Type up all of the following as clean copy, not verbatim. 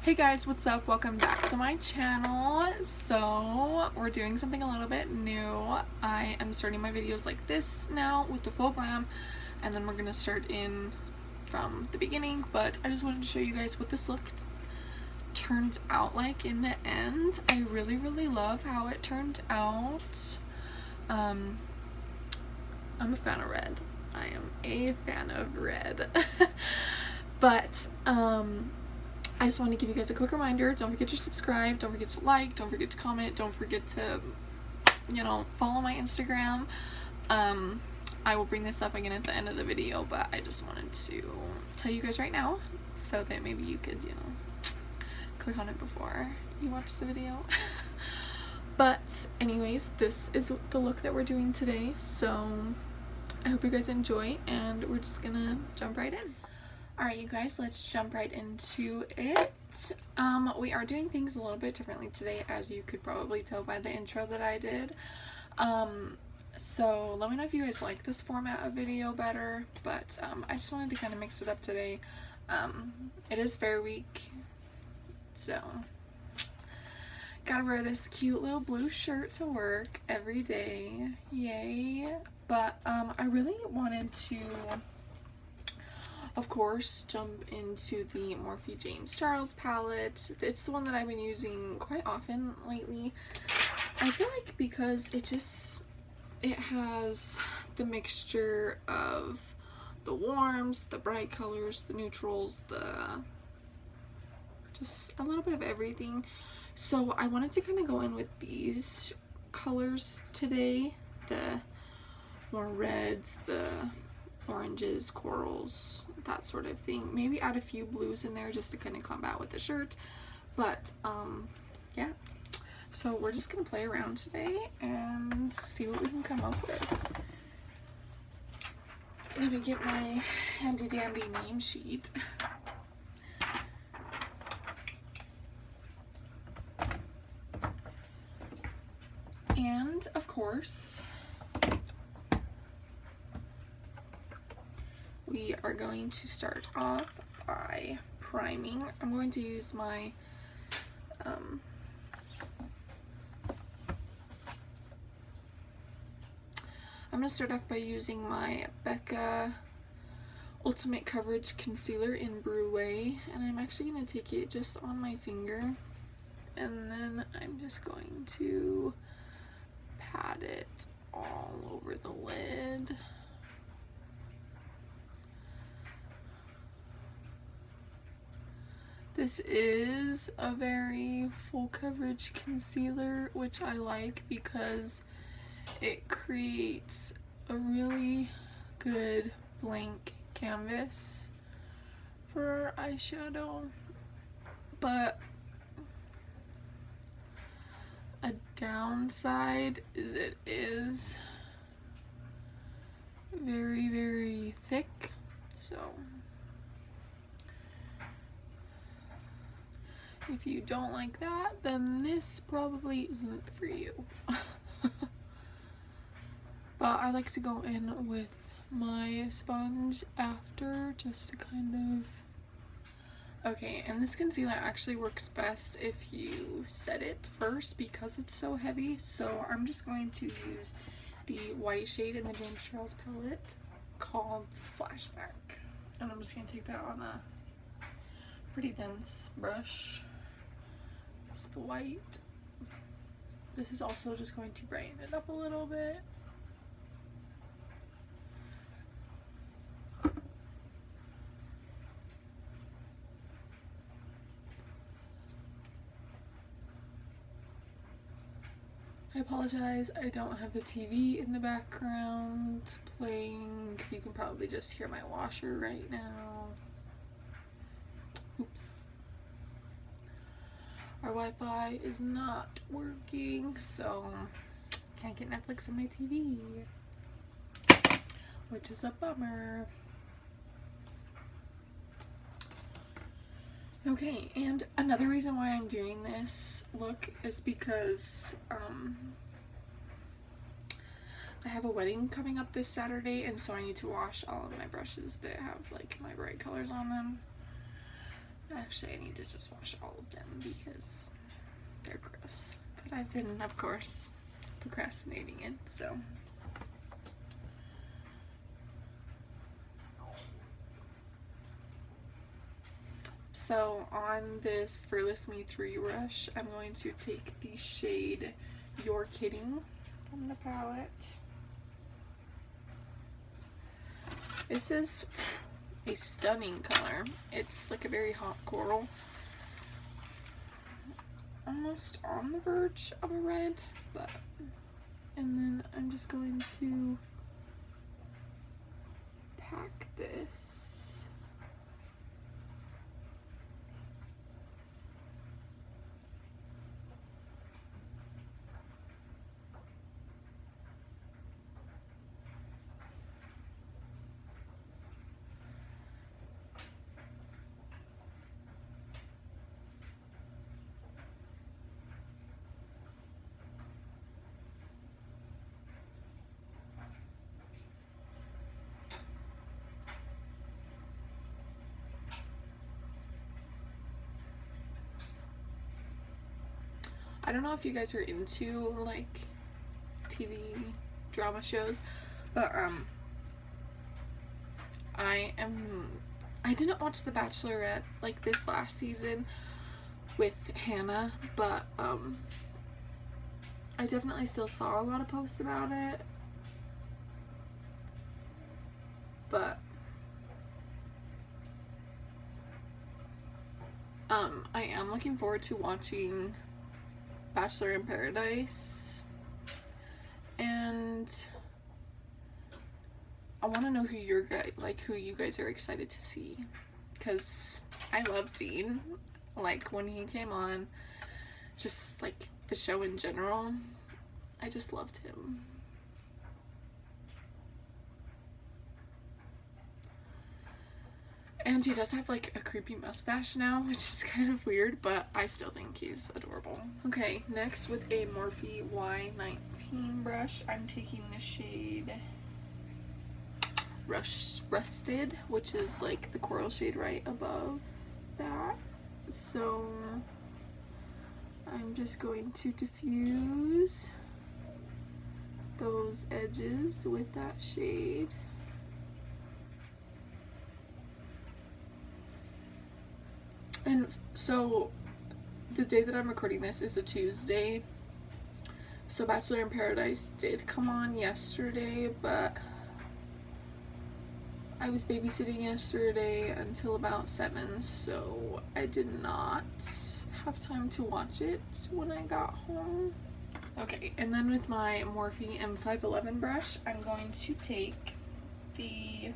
Hey guys, what's up? Welcome back to my channel. So we're doing something a little bit new. I am starting my videos like this now with the full glam, and then we're gonna start in from the beginning, but I just wanted to show you guys what this look turned out like in the end. I really love how it turned out. I'm a fan of red. I am a fan of red. But I just want to give you guys a quick reminder, don't forget to subscribe, don't forget to like, don't forget to comment, don't forget to, follow my Instagram. I will bring this up again at the end of the video, but I just wanted to tell you guys right now so that maybe you could, click on it before you watch the video. But anyways, this is the look that we're doing today, so I hope you guys enjoy, and we're just gonna jump right in. Alright you guys, let's jump right into it. We are doing things a little bit differently today, as you could probably tell by the intro that I did. So let me know if you guys like this format of video better, but I just wanted to kind of mix it up today. It is Fair Week, so gotta wear this cute little blue shirt to work every day, yay. But I really wanted to, of course, jump into the Morphe James Charles palette. It's the one that I've been using quite often lately. I feel like because it has the mixture of the warms, the bright colors, the neutrals, just a little bit of everything. So I wanted to kind of go in with these colors today, the more reds, the oranges, corals, that sort of thing. Maybe add a few blues in there just to kind of combat with the shirt. But yeah, so we're just gonna play around today and see what we can come up with. Let me get my handy dandy name sheet. And of course, we are going to start off by priming. I'm going to use my I'm going to start off by using my Becca Ultimate Coverage Concealer in Brulee, and I'm actually going to take it just on my finger, and then I'm just going to pat it all over the lid. This is a very full coverage concealer, which I like because it creates a really good blank canvas for our eyeshadow. But a downside is it is very thick, so if you don't like that, then this probably isn't for you. But I like to go in with my sponge after, just to kind of... Okay, and this concealer actually works best if you set it first because it's so heavy. So I'm just going to use the white shade in the James Charles palette called Flashback. And I'm just going to take that on a pretty dense brush. Just the white. This is also just going to brighten it up a little bit. I apologize, I don't have the TV in the background playing. You can probably just hear my washer right now. Oops. Our Wi-Fi is not working, so can't get Netflix on my TV, which is a bummer. Okay, and another reason why I'm doing this look is because I have a wedding coming up this Saturday, and so I need to wash all of my brushes that have like my bright colors on them. Actually, I need to just wash all of them because they're gross. But I've been, of course, procrastinating it, so. So on this Fearless Me 3 brush, I'm going to take the shade You're Kidding from the palette. This is a stunning color. It's like a very hot coral. Almost on the verge of a red, but, and then I'm just going to pack this. I don't know if you guys are into like TV drama shows, but I didn't watch The Bachelorette like this last season with Hannah, but I definitely still saw a lot of posts about it. But I am looking forward to watching Bachelor in Paradise, and I want to know who you guys are excited to see, because I love Dean. Like when he came on, just like the show in general, I just loved him. And he does have like a creepy mustache now, which is kind of weird, but I still think he's adorable. Okay, next with a Morphe Y19 brush, I'm taking the shade Rusted, which is like the coral shade right above that. So I'm just going to diffuse those edges with that shade. And so the day that I'm recording this is a Tuesday. So Bachelor in Paradise did come on yesterday, but I was babysitting yesterday until about 7, so I did not have time to watch it when I got home. Okay, and then with my Morphe M511 brush, I'm going to take the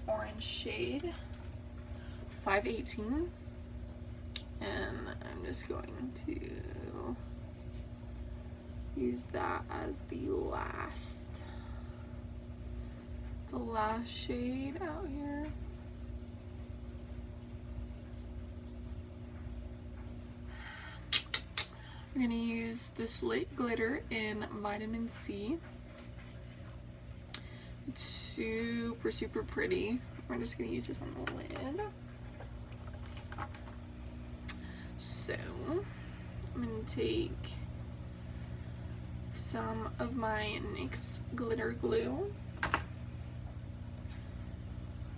orange shade 518, and I'm just going to use that as the last shade out here. I'm gonna use this Lit Glitter in Vitamin C. It's super, super pretty. We're just gonna use this on the lid. So I'm gonna take some of my NYX glitter glue,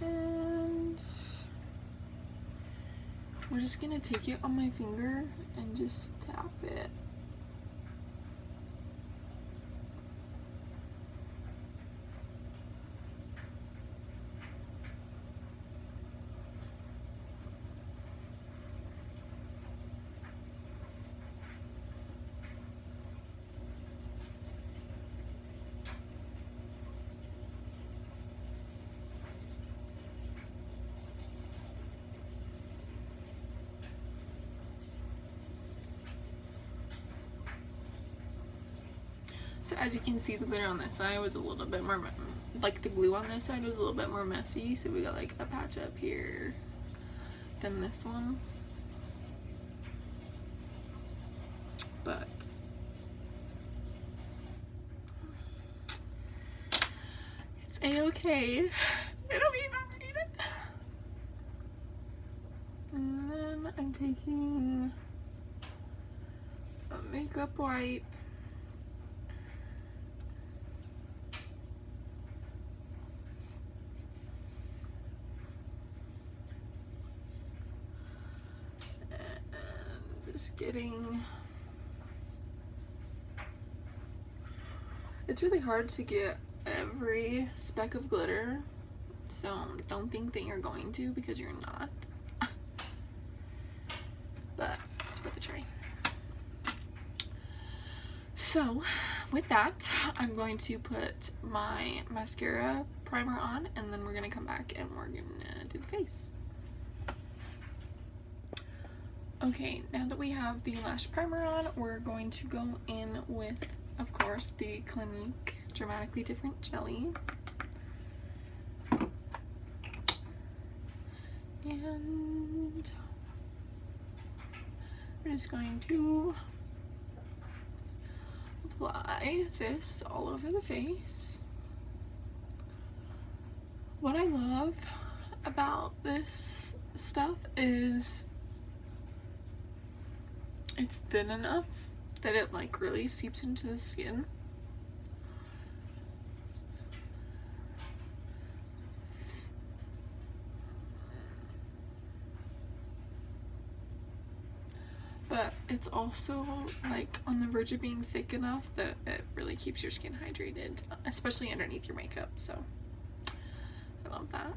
and we're just gonna take it on my finger and just tap it. So as you can see, the glitter on this side was a little bit more, like the glue on this side was a little bit more messy, so we got like a patch up here than this one. But it's a-okay. It'll be fine. And then I'm taking a makeup wipe. And just getting, it's really hard to get every speck of glitter, so don't think that you're going to, because you're not. But it's worth a try. So with that, I'm going to put my mascara primer on, and then we're gonna come back and we're gonna do the face. Okay, now that we have the lash primer on, we're going to go in with, of course, the Clinique Dramatically Different Jelly. And we're just going to apply this all over the face. What I love about this stuff is it's thin enough that it like really seeps into the skin. But it's also like on the verge of being thick enough that it really keeps your skin hydrated, especially underneath your makeup, so I love that.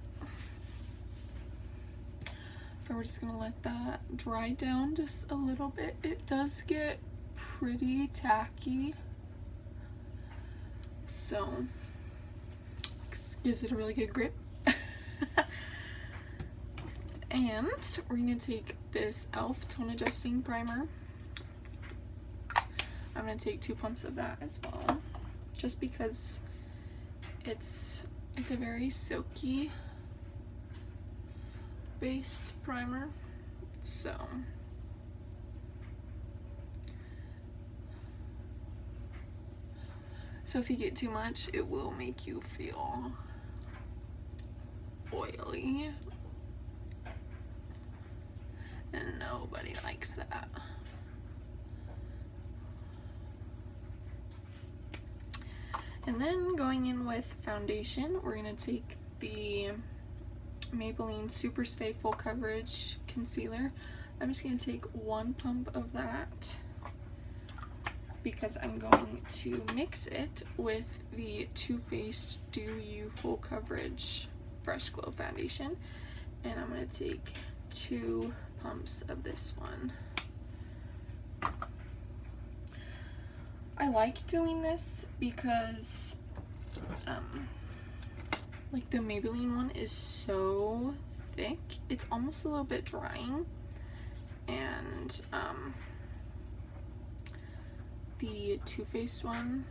So we're just gonna let that dry down just a little bit. It does get pretty tacky, so gives it a really good grip. And we're gonna take this e.l.f. Tone Adjusting Primer. I'm gonna take 2 pumps of that as well, just because it's a very silky based primer. So if you get too much, it will make you feel oily, and nobody likes that. And then going in with foundation, we're gonna take the Maybelline Super Stay Full Coverage Concealer. I'm just gonna take 1 pump of that because I'm going to mix it with the Too Faced Do You Full Coverage Fresh Glow Foundation, and I'm gonna take 2 pumps of this one. I like doing this because like the Maybelline one is so thick, it's almost a little bit drying, and the Too Faced one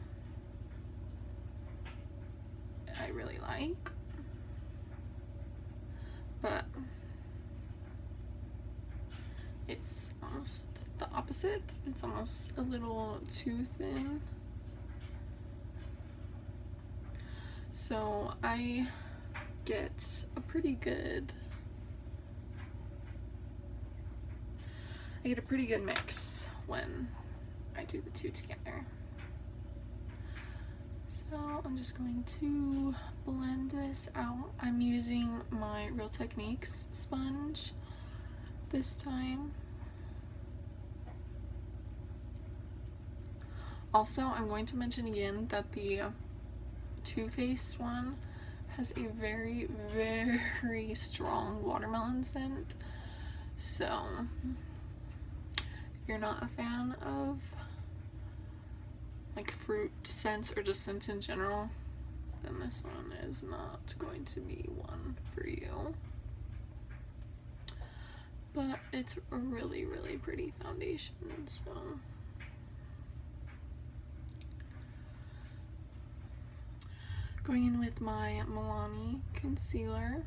I really like, but it's almost the opposite. It's almost a little too thin. So I get a pretty good mix when I do the two together. So I'm just going to blend this out. I'm using my Real Techniques sponge this time. Also, I'm going to mention again that the Too Faced one has a very, very strong watermelon scent. So if you're not a fan of like fruit scents or just scents in general, then this one is not going to be one for you. But it's a really, really pretty foundation, so. Going in with my Milani concealer.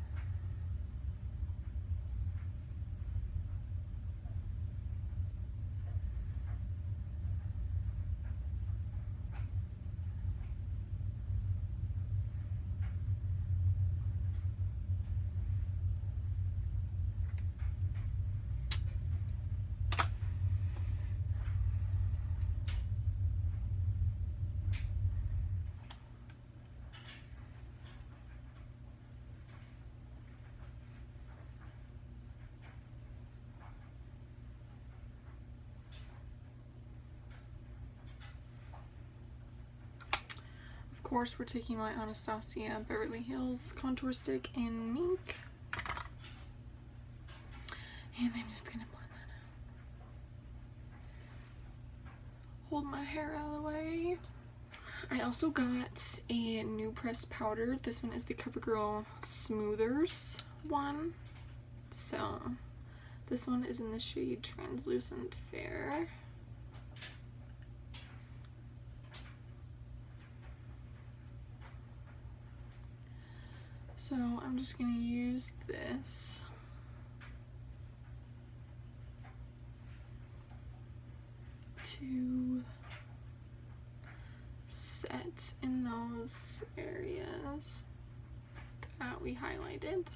course, we're taking my Anastasia Beverly Hills contour stick in Mink. And I'm just gonna blend that out. Hold my hair out of the way. I also got a new pressed powder. This one is the CoverGirl Smoothers one. So this one is in the shade Translucent Fair. So I'm just gonna use this to set in those areas that we highlighted.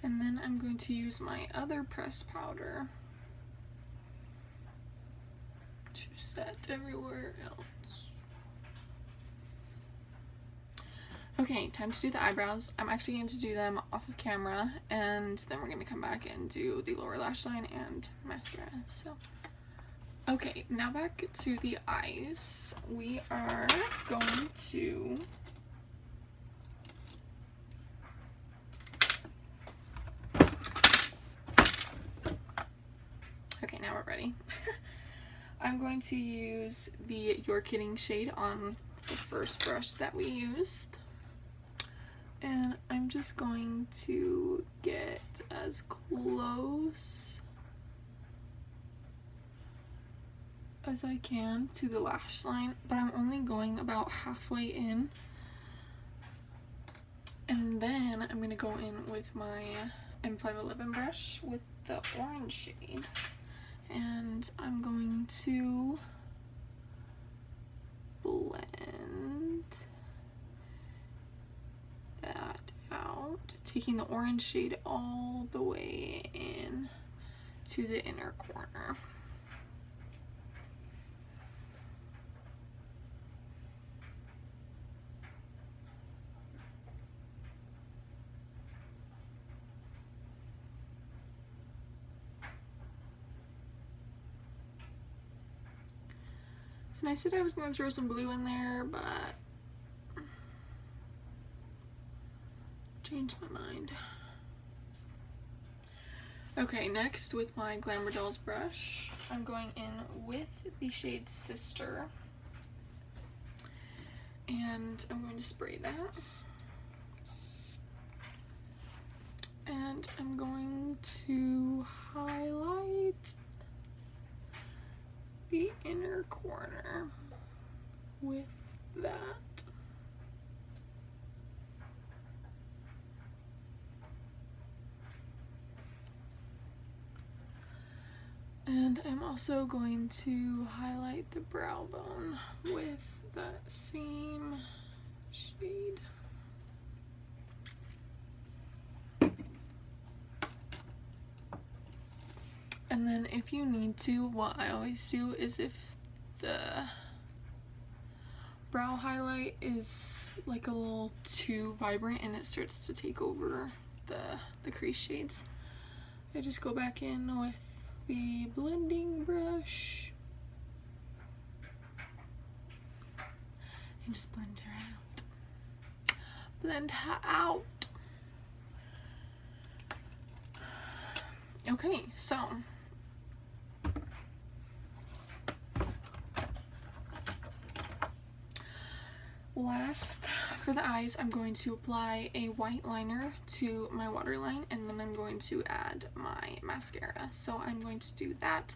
And then I'm going to use my other pressed powder to set everywhere else. Okay, time to do the eyebrows. I'm actually going to do them off of camera, and then we're going to come back and do the lower lash line and mascara. So, okay, now back to the eyes. We are going to okay, now we're ready. I'm going to use the You're Kidding shade on the first brush that we used. And I'm just going to get as close as I can to the lash line, but I'm only going about halfway in. And then I'm going to go in with my M511 brush with the orange shade. And I'm going to blend that out, taking the orange shade all the way in to the inner corner. And I said I was going to throw some blue in there, but changed my mind. Okay, next with my Glamour Dolls brush, I'm going in with the shade Sister. And I'm going to spray that. And I'm going to highlight the inner corner with that. And I'm also going to highlight the brow bone with that same shade. And then if you need to, what I always do is if the brow highlight is like a little too vibrant and it starts to take over the crease shades, I just go back in with the blending brush and just blend her out. Blend her out. Okay, so last for the eyes, I'm going to apply a white liner to my waterline, and then I'm going to add my mascara. So I'm going to do that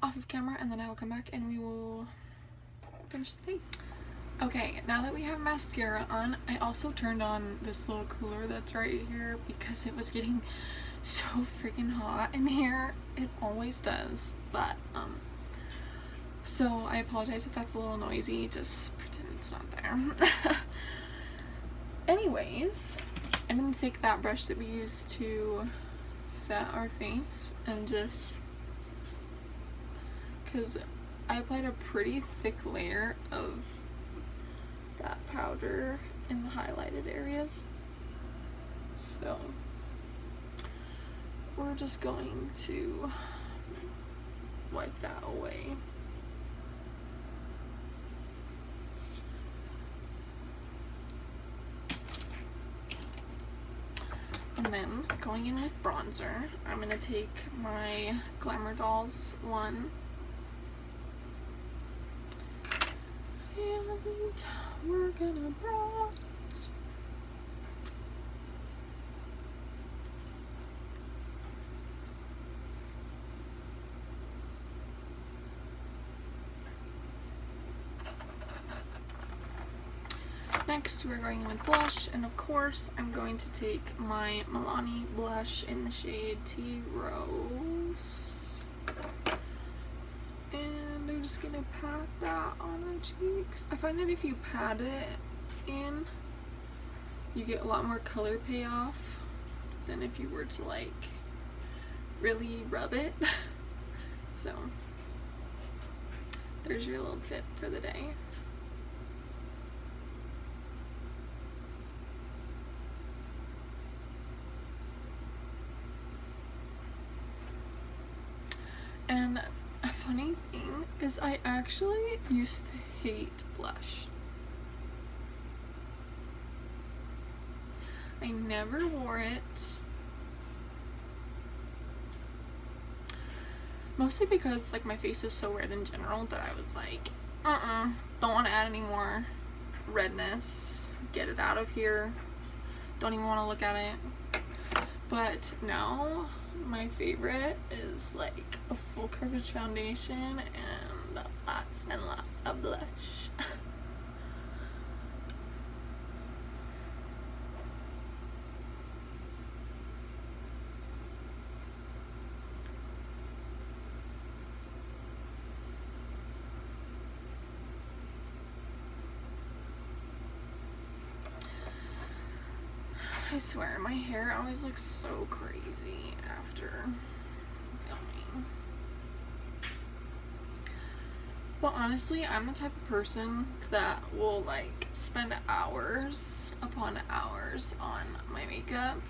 off of camera, and then I will come back and we will finish the face. Okay, now that we have mascara on, I also turned on this little cooler that's right here because it was getting so freaking hot in here. It always does, but so I apologize if that's a little noisy. Just pretend it's not there. Anyways, I'm gonna take that brush that we used to set our face and just, because I applied a pretty thick layer of that powder in the highlighted areas, so we're just going to wipe that away. And then going in with bronzer, I'm gonna take my Glamour Dolls one. And we're gonna bronze. Next, we're going in with blush, and of course, I'm going to take my Milani blush in the shade Tea Rose. And I'm just gonna pat that on our cheeks. I find that if you pat it in, you get a lot more color payoff than if you were to like really rub it. So, there's your little tip for the day. And a funny thing is I actually used to hate blush. I never wore it. Mostly because like my face is so red in general that I was like, don't want to add any more redness. Get it out of here. Don't even want to look at it. But now my favorite is like a full coverage foundation and lots of blush. I swear, my hair always looks so crazy after filming. But honestly, I'm the type of person that will like spend hours upon hours on my makeup,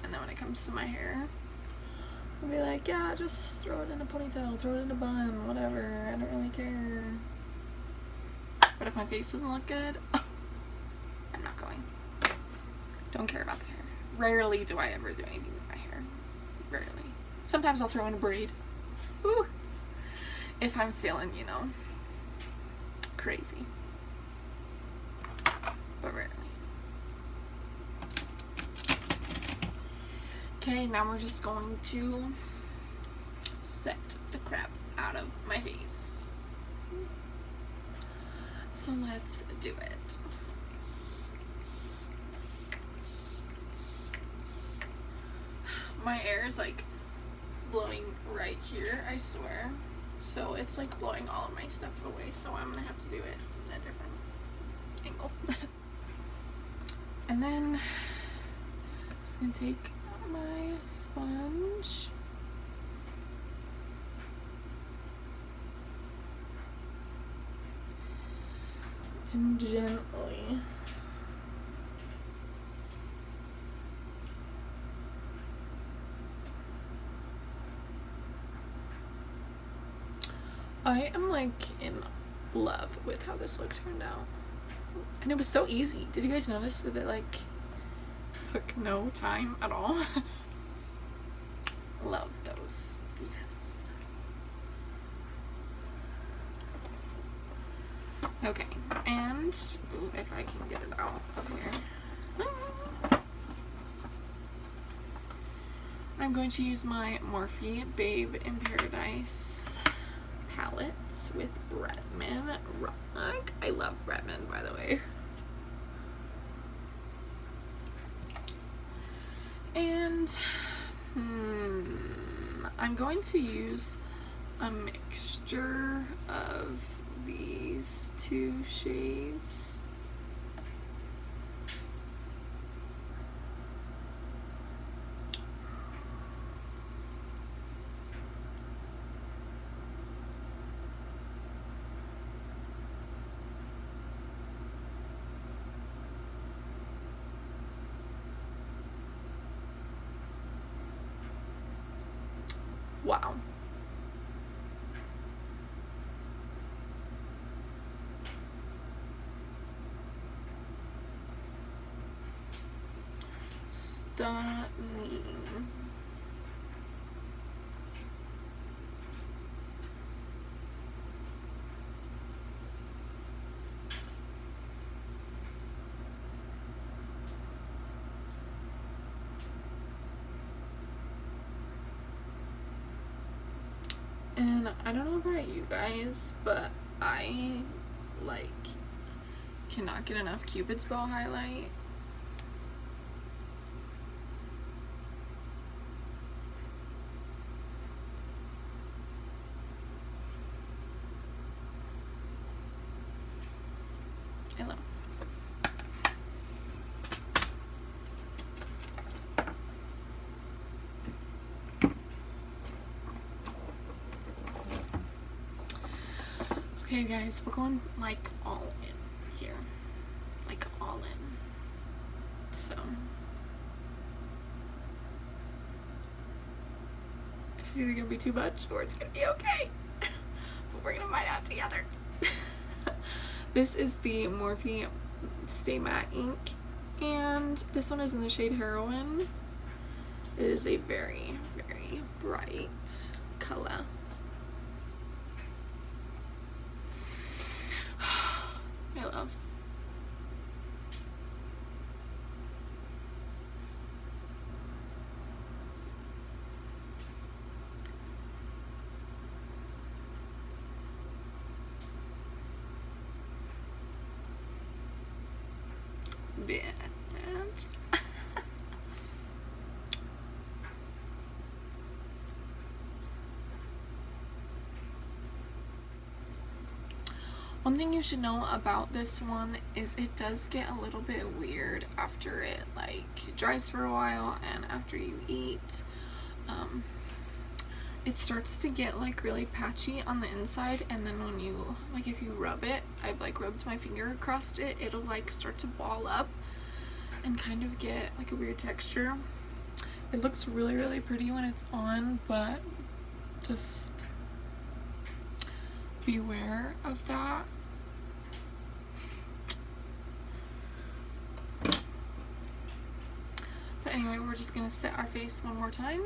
and then when it comes to my hair, I'll be like, yeah, just throw it in a ponytail, throw it in a bun, whatever, I don't really care. But if my face doesn't look good, I'm not going. Don't care about the hair. Rarely do I ever do anything with my hair. Rarely. Sometimes I'll throw in a braid. Ooh. If I'm feeling, you know, crazy. But rarely. Okay, now we're just going to set the crap out of my face. So let's do it. My air is like blowing right here, I swear. So it's like blowing all of my stuff away, so I'm gonna have to do it at a different angle. And then just gonna take my sponge and gently I am like in love with how this look turned out. And it was so easy. Did you guys notice that it like took no time at all? Love those. Yes. Okay, and if I can get it out of here. I'm going to use my Morphe Babe in Paradise palettes with Bretman Rock. I love Bretman, by the way. And I'm going to use a mixture of these two shades. Wow. stunning. And I don't know about you guys, but I like cannot get enough Cupid's bow highlight. I love. Okay guys, we're going like all in here. Like all in. So it's either gonna be too much or it's gonna be okay. But we're gonna find out together. This is the Morphe Stay Matte ink, and this one is in the shade Heroine. It is a very, very bright color. I love. Bitch. One thing you should know about this one is it does get a little bit weird after it like dries for a while and after you eat. It starts to get like really patchy on the inside, and then when you like if you rub it, I've like rubbed my finger across it, it'll like start to ball up and kind of get like a weird texture. It looks really, really pretty when it's on, but just beware of that. But anyway, we're just gonna set our face one more time.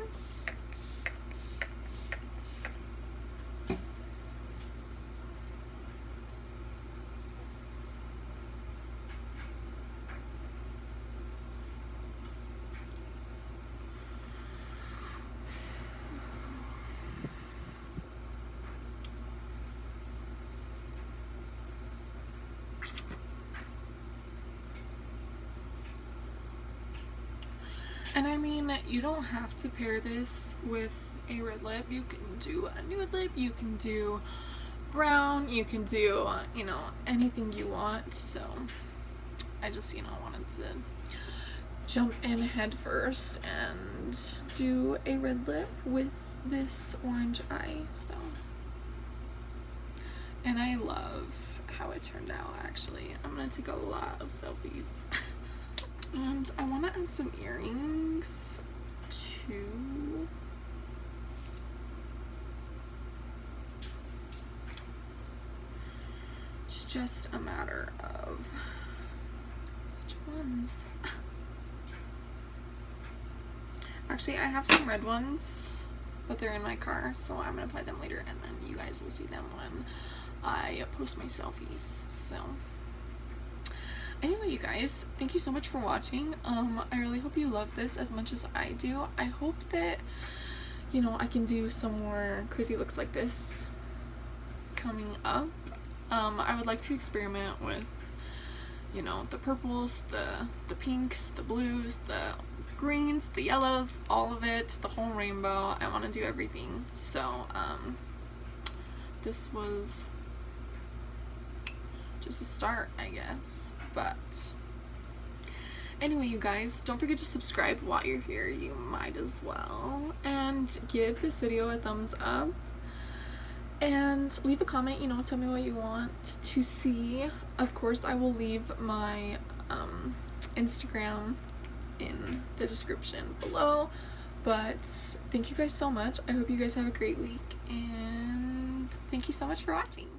And I mean, you don't have to pair this with a red lip. You can do a nude lip, you can do brown, you can do, you know, anything you want. So I just, you know, wanted to jump in head first and do a red lip with this orange eye. So, and I love how it turned out. Actually, I'm gonna take a lot of selfies. And I want to add some earrings too. It's just a matter of which ones. Actually, I have some red ones, but they're in my car, so I'm gonna apply them later, and then you guys will see them when I post my selfies. So anyway, you guys, thank you so much for watching. I really hope you love this as much as I do. I hope that, you know, I can do some more crazy looks like this coming up. I would like to experiment with, you know, the purples, the pinks, the blues, the greens, the yellows, all of it, the whole rainbow. I want to do everything. So, this was just a start, I guess. But anyway, you guys, don't forget to subscribe while you're here. You might as well. And give this video a thumbs up. And leave a comment, you know, tell me what you want to see. Of course, I will leave my Instagram in the description below. But thank you guys so much. I hope you guys have a great week. And thank you so much for watching.